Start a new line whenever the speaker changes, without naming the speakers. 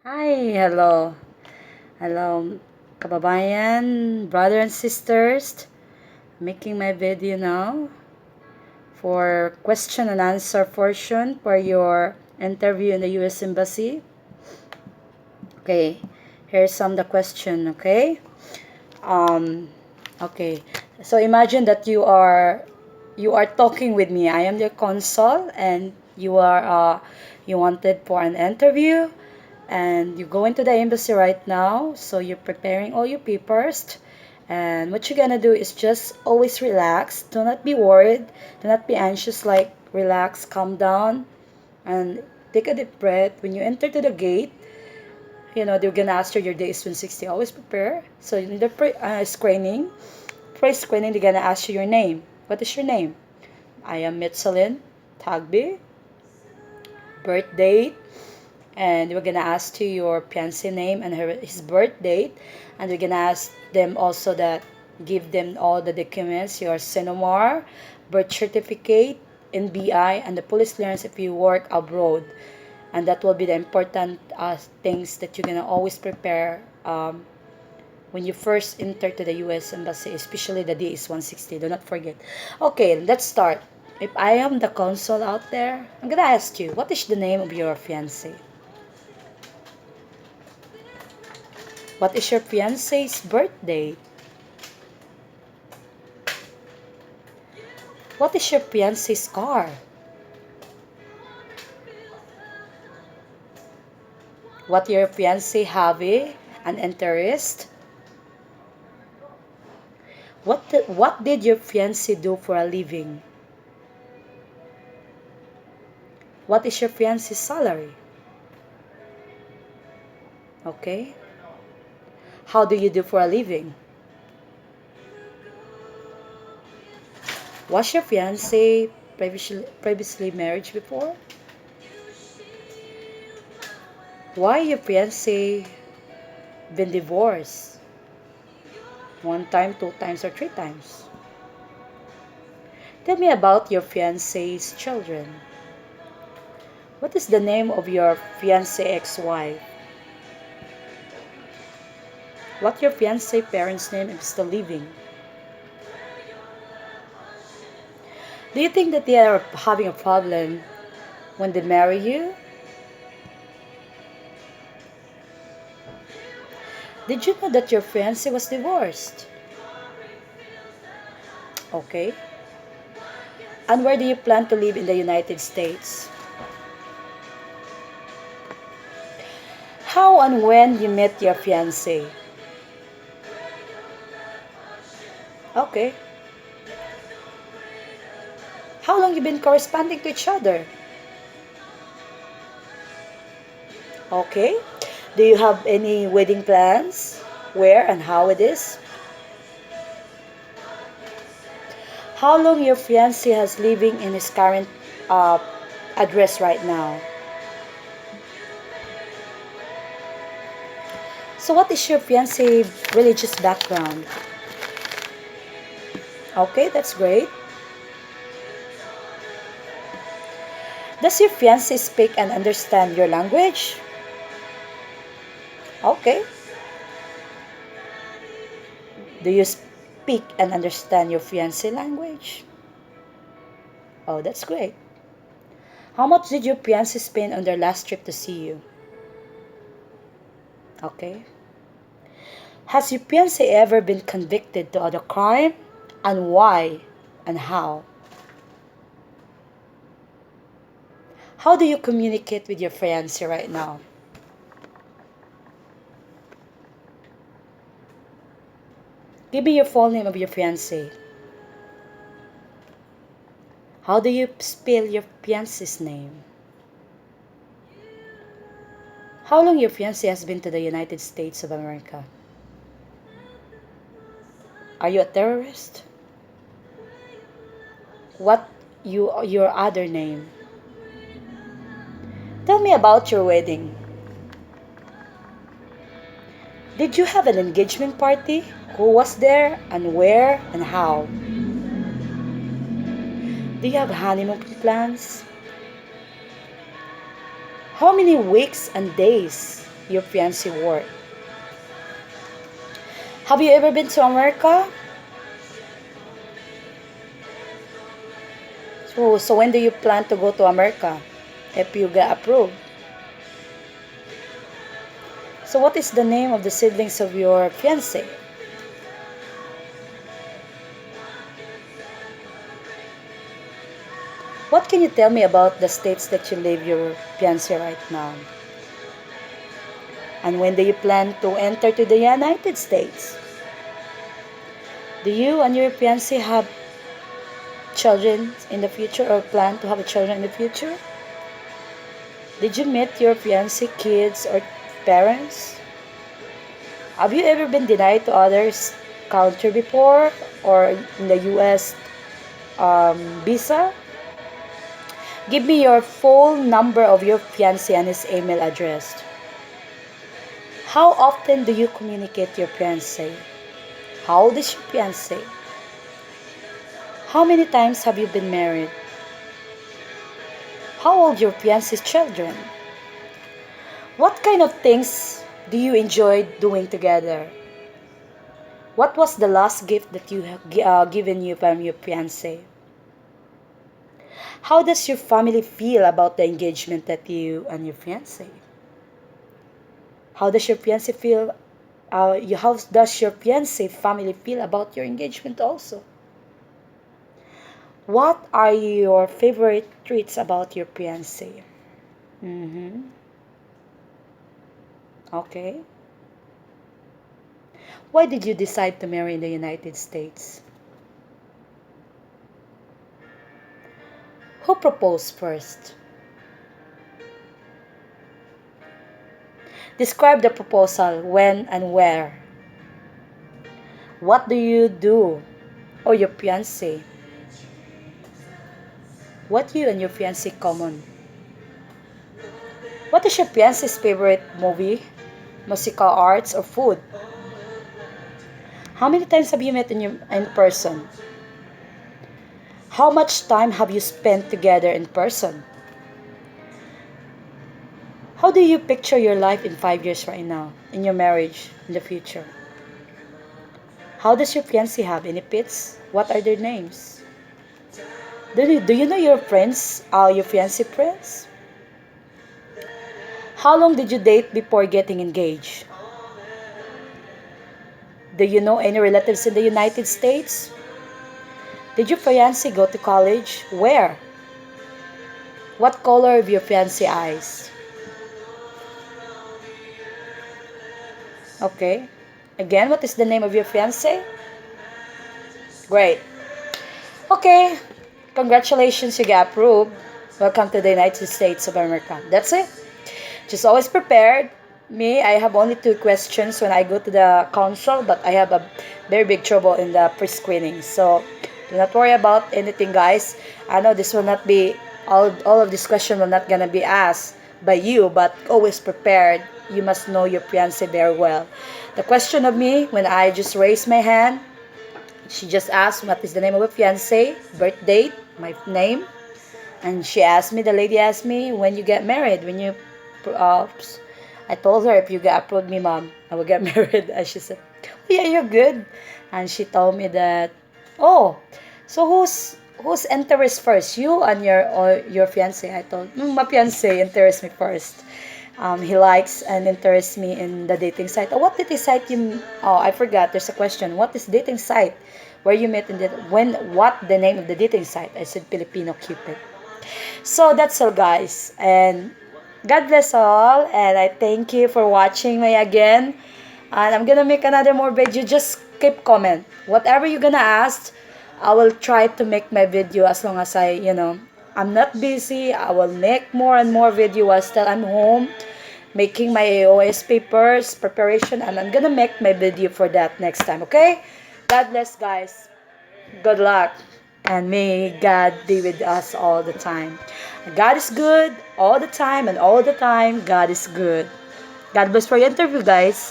Hi, hello. Hello, kababayan, brother and sisters. Making my video now for question and answer portion for your interview in the US Embassy. Okay, here's some the question, okay? Um, okay. So imagine that you are talking with me. I am your consul and you wanted for an interview and you go into the embassy right now, so you're preparing all your papers, and what you're gonna do is just always relax, do not be worried, do not be anxious, like relax, calm down, and take a deep breath. When you enter to the gate, they're gonna ask you your day is 160. Always prepare. So in the pre-screening, they're gonna ask you your name. What is your name? I am Mitzelin Tagby. Birth date, and we're gonna ask to your fiance name and his birth date, and we're gonna ask them also that give them all the documents, your CENOMAR, birth certificate, NBI, and the police clearance if you work abroad, and that will be the important things that you're gonna always prepare when you first enter to the US Embassy, especially the DS 160. Do not forget. Okay, let's start. If I am the consul out there, I'm gonna ask you, what is the name of your fiance? What is your fiance's birthday? What is your fiance's car? What your fiance hobby and interest? What did your fiance do for a living? What is your fiance's salary? Okay. How do you do for a living? Was your fiance previously married before? Why your fiance been divorced? One time, two times, or three times? Tell me about your fiance's children. What is the name of your fiance ex-wife? What your fiance parents' name if still living? Do you think that they are having a problem when they marry you? Did you know that your fiance was divorced? Okay. And where do you plan to live in the United States? How and when you met your fiance? Okay. How long you been corresponding to each other? Okay. Do you have any wedding plans? Where and how it is? How long your fiance has living in his current uh, address right now? So what is your fiance religious background? Okay, that's great. Does your fiance speak and understand your language? Okay. Do you speak and understand your fiance language? Oh, that's great. How much did your fiance spend on their last trip to see you? Okay. Has your fiance ever been convicted to other crime? And why? And how? How do you communicate with your fiance right now? Give me your full name of your fiance. How do you spell your fiance's name? How long your fiance has been to the United States of America? Are you a terrorist? What your other name? Tell me about your wedding. Did you have an engagement party? Who was there and where and how? Do you have honeymoon plans? How many weeks and days your fiancé work? Have you ever been to America? So when do you plan to go to America if you get approved? So what is the name of the siblings of your fiancé? What can you tell me about the states that you live your fiancé right now? And when do you plan to enter to the United States? Do you and your fiancé have children in the future or plan to have children in the future? Did you meet your fiancé kids or parents? Have you ever been denied to others country before or in the US visa? Give me your full number of your fiancé and his email address. How often do you communicate your fiancé? How old is your fiancé? How many times have you been married? How old your fiancé's children? What kind of things do you enjoy doing together? What was the last gift that you have given you from your fiancé? How does your family feel about the engagement that you and your fiancé? How does your fiancé feel? How does your fiancé family feel about your engagement also? What are your favorite treats about your fiancé? Mm-hmm. Okay. Why did you decide to marry in the United States? Who proposed first? Describe the proposal, when and where. What do you do or your fiancé? What you and your fiancé common? What is your fiancé's favorite movie, musical arts, or food? How many times have you met in person? How much time have you spent together in person? How do you picture your life in 5 years right now, in your marriage, in the future? How does your fiancé have any pets? What are their names? Do you know your friends, your fiancé friends? How long did you date before getting engaged? Do you know any relatives in the United States? Did your fiancé go to college? Where? What color of your fiancé eyes? Okay. Again, what is the name of your fiancé? Great. Okay. Congratulations, you got approved. Welcome to the United States of America. That's it. Just always prepared. Me, I have only 2 questions when I go to the consul, but I have a very big trouble in the pre-screening. So do not worry about anything, guys. I know this will not be, all of this question will not gonna be asked by you, but always prepared. You must know your fiancé very well. The question of me, when I just raised my hand, she just asked what is the name of a fiancé, birth date, my name, and the lady asked me, when you get married, uh, I told her, if you get approved me, mom, I will get married. And she said, oh, yeah, you're good. And she told me that, oh, so who's interest first, you and your fiancé? I told, my fiancé interest me first. He likes and interests me in the dating site. Oh, what dating site you? Oh, I forgot. There's a question. What is dating site? Where you met in the when? What the name of the dating site? I said Filipino Cupid. So that's all, guys, and God bless all. And I thank you for watching me again. And I'm gonna make another more video. Just keep comment. Whatever you're gonna ask, I will try to make my video as long as I'm not busy. I will make more and more video while still I'm home making my AOS papers preparation, and I'm gonna make my video for that next time. Okay, God bless, guys. Good luck, and may God be with us all the time. God is good all the time, and all the time God is good. God bless for your interview, guys.